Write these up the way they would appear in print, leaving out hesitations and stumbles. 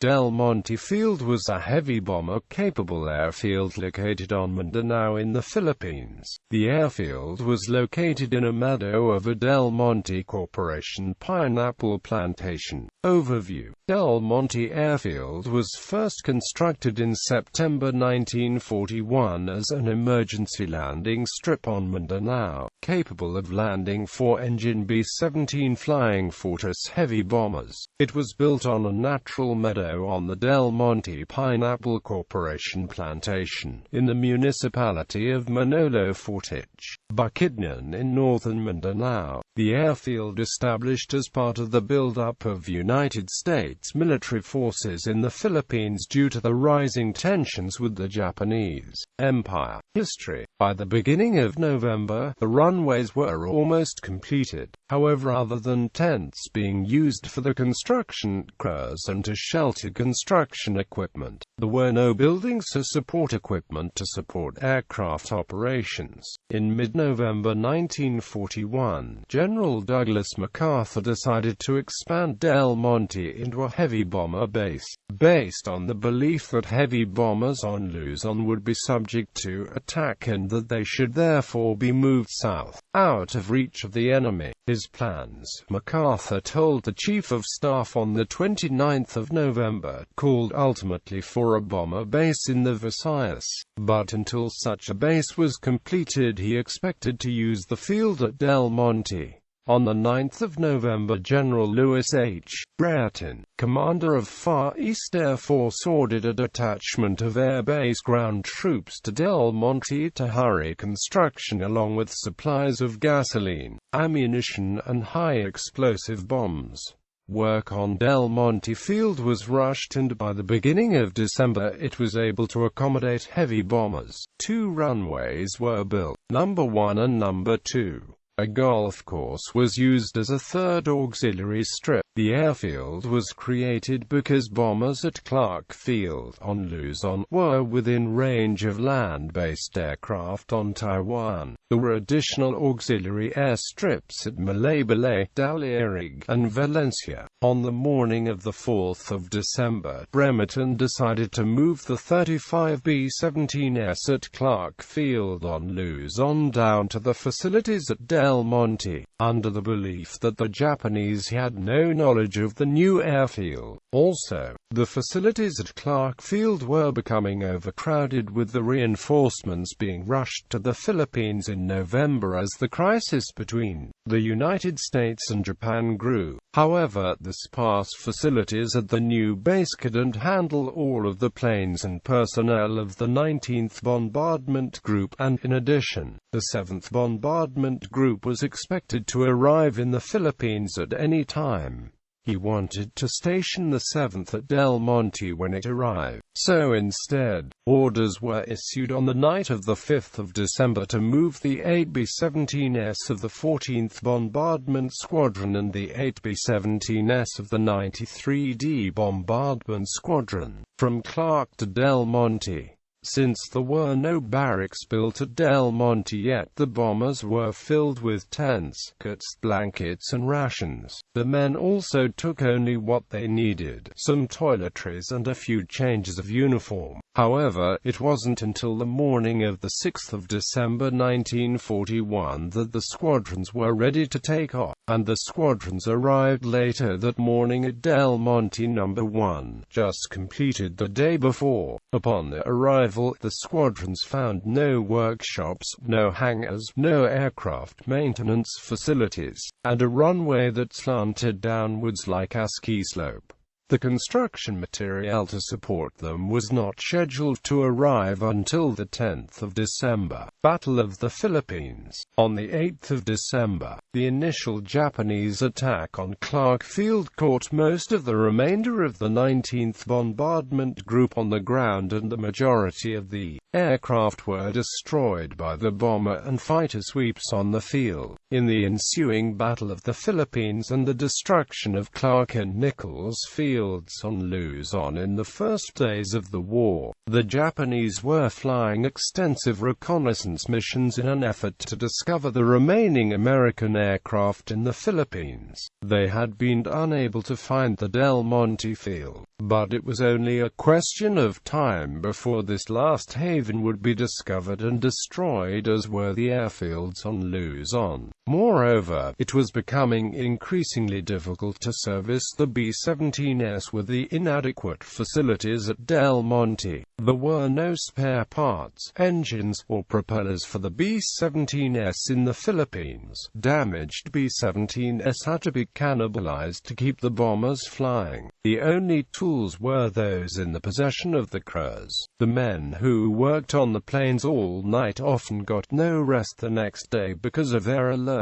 Monte Field was a heavy bomber-capable airfield located on Mindanao in the Philippines. The airfield was located in a meadow of a Monte Corporation pineapple plantation. Overview. Monte Airfield was first constructed in September 1941 as an emergency landing strip on Mindanao, capable of landing 4-engine B-17 Flying Fortress heavy bombers. It was built on a natural meadow on the Monte Pineapple Corporation plantation, in the municipality of Manolo Fortich, Bukidnon in northern Mindanao. The airfield established as part of the build-up of United States military forces in the Philippines due to the rising tensions with the Japanese Empire. History. By the beginning of November, the runways were almost completed. However, other than tents being used for the construction, crews and to shelter construction equipment, there were no buildings or support equipment to support aircraft operations. In mid-November 1941, General Douglas MacArthur decided to expand Del Monte into a heavy bomber base, based on the belief that heavy bombers on Luzon would be subject to attack and that they should therefore be moved south, out of reach of the enemy. His plans, MacArthur told the Chief of Staff on the 29th of November, called ultimately for a bomber base in the Visayas, but until such a base was completed he expected to use the field at Del Monte. On the 9th of November, General Louis H. Brereton, commander of Far East Air Force, ordered a detachment of Air Base ground troops to Del Monte to hurry construction along with supplies of gasoline, ammunition and high-explosive bombs. Work on Del Monte Field was rushed and by the beginning of December it was able to accommodate heavy bombers. 2 runways were built, number 1 and number 2. A golf course was used as a third auxiliary strip. The airfield was created because bombers at Clark Field on Luzon were within range of land-based aircraft on Taiwan. There were additional auxiliary airstrips at Malaybalay, Daliarig, and Valencia. On the morning of the 4th of December, Brereton decided to move the 35 B-17s at Clark Field on Luzon down to the facilities at Del Monte, under the belief that the Japanese had no knowledge of the new airfield. Also, the facilities at Clark Field were becoming overcrowded, with the reinforcements being rushed to the Philippines in November as the crisis between the United States and Japan grew. However, the sparse facilities at the new base couldn't handle all of the planes and personnel of the 19th Bombardment Group, and in addition, the 7th Bombardment Group was expected to arrive in the Philippines at any time. He wanted to station the 7th at Del Monte when it arrived. So instead, orders were issued on the night of the 5th of December to move the 8 B-17s of the 14th Bombardment Squadron and the 8 B-17s of the 93D Bombardment Squadron from Clark to Del Monte. Since there were no barracks built at Del Monte yet, the bombers were filled with tents, cots, blankets and rations. The men also took only what they needed, some toiletries and a few changes of uniform. However, it wasn't until the morning of the 6th of December 1941 that the squadrons were ready to take off, and the squadrons arrived later that morning at Del Monte No. 1, just completed the day before. Upon their arrival, the squadrons found no workshops, no hangars, no aircraft maintenance facilities, and a runway that slanted downwards like a ski slope. The construction material to support them was not scheduled to arrive until the 10th of December. Battle of the Philippines. On the 8th of December, the initial Japanese attack on Clark Field caught most of the remainder of the 19th Bombardment Group on the ground, and the majority of the aircraft were destroyed by the bomber and fighter sweeps on the field. In the ensuing Battle of the Philippines and the destruction of Clark and Nichols Field, fields on Luzon in the first days of the war. The Japanese were flying extensive reconnaissance missions in an effort to discover the remaining American aircraft in the Philippines. They had been unable to find the Del Monte Field, but it was only a question of time before this last haven would be discovered and destroyed, as were the airfields on Luzon. Moreover, it was becoming increasingly difficult to service the B-17s with the inadequate facilities at Del Monte. There were no spare parts, engines, or propellers for the B-17s in the Philippines. Damaged B-17s had to be cannibalized to keep the bombers flying. The only tools were those in the possession of the crews. The men who worked on the planes all night often got no rest the next day because of their alerts.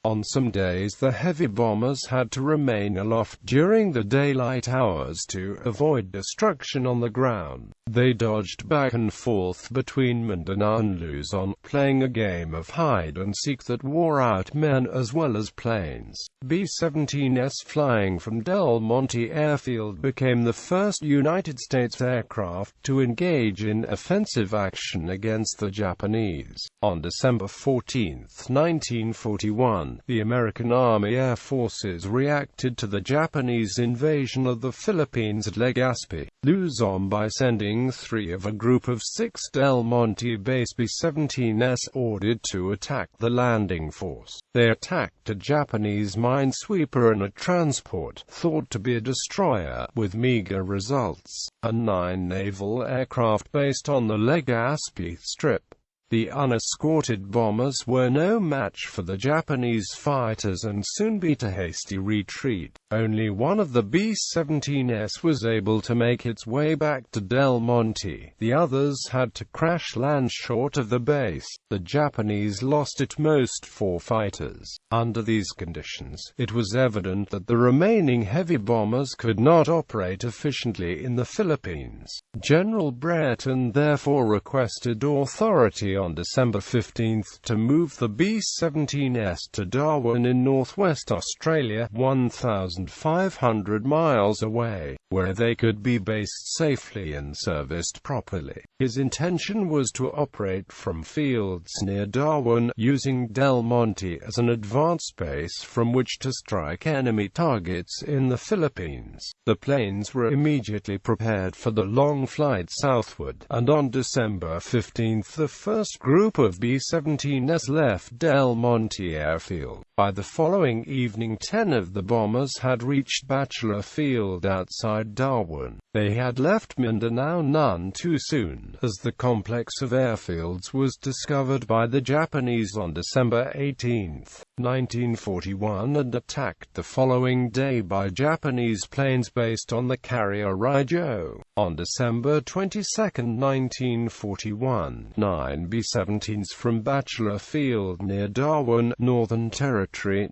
On some days the heavy bombers had to remain aloft during the daylight hours to avoid destruction on the ground. They dodged back and forth between Mindanao and Luzon, playing a game of hide-and-seek that wore out men as well as planes. B-17s flying from Del Monte Airfield became the first United States aircraft to engage in offensive action against the Japanese. On December 14, 1941, the American Army Air Forces reacted to the Japanese invasion of the Philippines at Legazpi, Luzon by sending 3 of a group of 6 Del Monte base B-17s ordered to attack the landing force. They attacked a Japanese minesweeper and a transport, thought to be a destroyer, with meager results. A 9 naval aircraft based on the Legazpi Strip. The unescorted bombers were no match for the Japanese fighters and soon beat a hasty retreat. Only one of the B-17s was able to make its way back to Del Monte. The others had to crash land short of the base. The Japanese lost at most 4 fighters. Under these conditions, it was evident that the remaining heavy bombers could not operate efficiently in the Philippines. General Brereton therefore requested authority on December 15 to move the B-17s to Darwin in northwest Australia, 1,500 miles away, where they could be based safely and serviced properly. His intention was to operate from fields near Darwin, using Del Monte as an advance base from which to strike enemy targets in the Philippines. The planes were immediately prepared for the long flight southward, and on December 15 the first group of B-17s left Del Monte Airfield. By the following evening 10 of the bombers had reached Bachelor Field outside Darwin. They had left Mindanao none too soon, as the complex of airfields was discovered by the Japanese on December 18, 1941 and attacked the following day by Japanese planes based on the carrier Raijo. On December 22, 1941, 9 B-17s from Bachelor Field near Darwin, Northern Territory,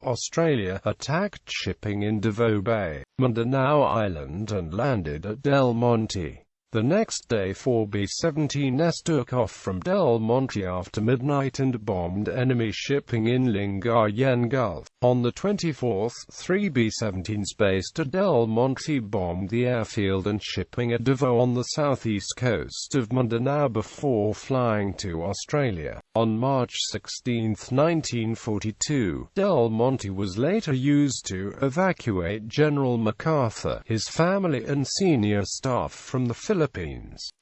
Australia, attacked shipping in Davao Bay, Mindanao Island and landed at Del Monte. The next day 4 B-17s took off from Del Monte after midnight and bombed enemy shipping in Lingayen Gulf. On the 24th, 3 B-17s based at Del Monte bombed the airfield and shipping at Davao on the southeast coast of Mindanao before flying to Australia. On March 16, 1942, Del Monte was later used to evacuate General MacArthur, his family and senior staff from the Philippines.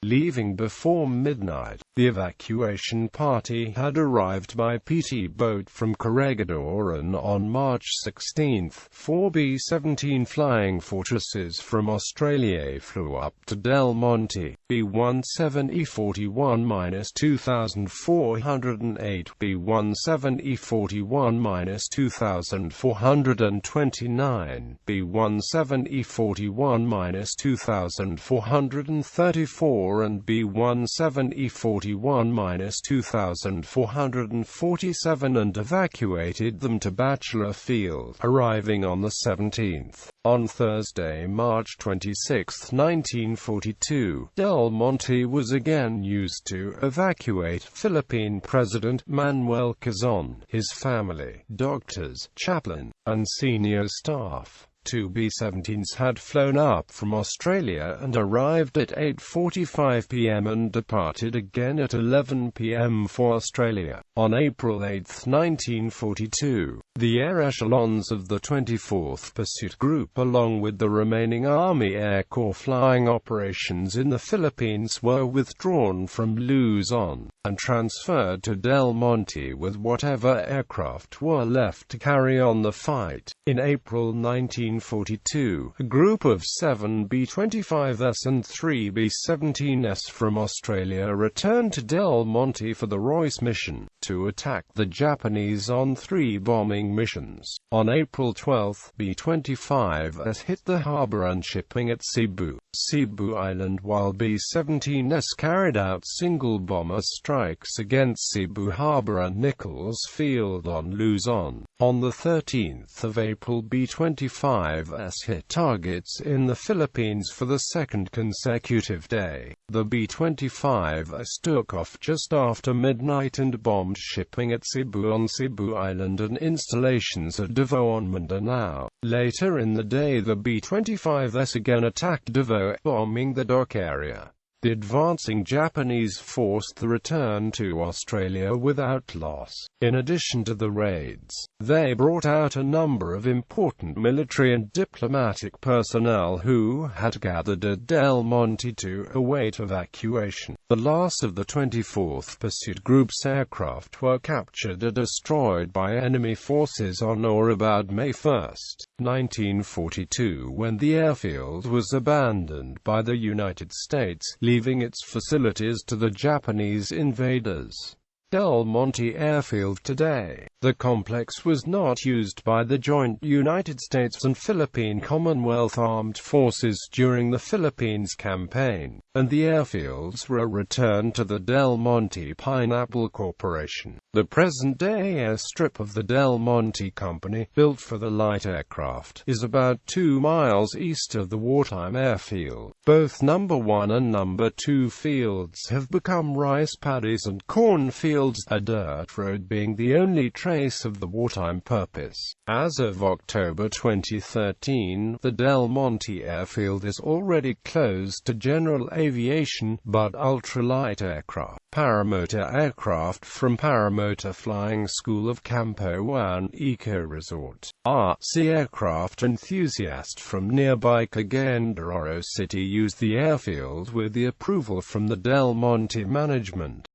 Leaving before midnight, the evacuation party had arrived by PT boat from Corregidor, and on March 16, 4 B-17 Flying Fortresses from Australia flew up to Del Monte. B-17E41-2408, B-17E41-2429, B-17E41-2434 and B-17E41-2447 and evacuated them to Bachelor Field, arriving on the 17th. On Thursday, March 26, 1942, Del Monte was again used to evacuate Philippine President Manuel Quezon, his family, doctors, chaplain, and senior staff. Two B-17s had flown up from Australia and arrived at 8:45 p.m. and departed again at 11 p.m. for Australia. On April 8, 1942, the air echelons of the 24th Pursuit Group along with the remaining Army Air Corps flying operations in the Philippines were withdrawn from Luzon and transferred to Del Monte with whatever aircraft were left to carry on the fight. In April 1942, a group of 7 B-25s and 3 B-17s from Australia returned to Del Monte for the Royce mission, to attack the Japanese on 3 bombing missions. On April 12, B-25s hit the harbor and shipping at Cebu Island, while B-17s carried out single bomber strikes against Cebu Harbor and Nichols Field on Luzon. On the 13th of April, B-25s hit targets in the Philippines for the second consecutive day. The B-25s took off just after midnight and bombed shipping at Cebu on Cebu Island and installations at Davao on Mindanao. Later in the day, the B-25s again attacked Davao, bombing the dock area. The advancing Japanese forced the return to Australia without loss. In addition to the raids, they brought out a number of important military and diplomatic personnel who had gathered at Del Monte to await evacuation. The last of the 24th Pursuit Group's aircraft were captured or destroyed by enemy forces on or about May 1, 1942, when the airfield was abandoned by the United States, leaving its facilities to the Japanese invaders. Del Monte Airfield today. The complex was not used by the joint United States and Philippine Commonwealth Armed Forces during the Philippines campaign, and the airfields were returned to the Del Monte Pineapple Corporation. The present-day airstrip of the Del Monte Company, built for the light aircraft, is about 2 miles east of the wartime airfield. Both number 1 and number 2 fields have become rice paddies and corn fields, a dirt road being the only trace of the wartime purpose. As of October 2013, the Del Monte Airfield is already closed to general aviation, but ultralight aircraft, paramotor aircraft from Paramotor Flying School of Campo Juan Eco Resort, RC aircraft enthusiasts from nearby Cagayan de Oro City use the airfield with the approval from the Del Monte management.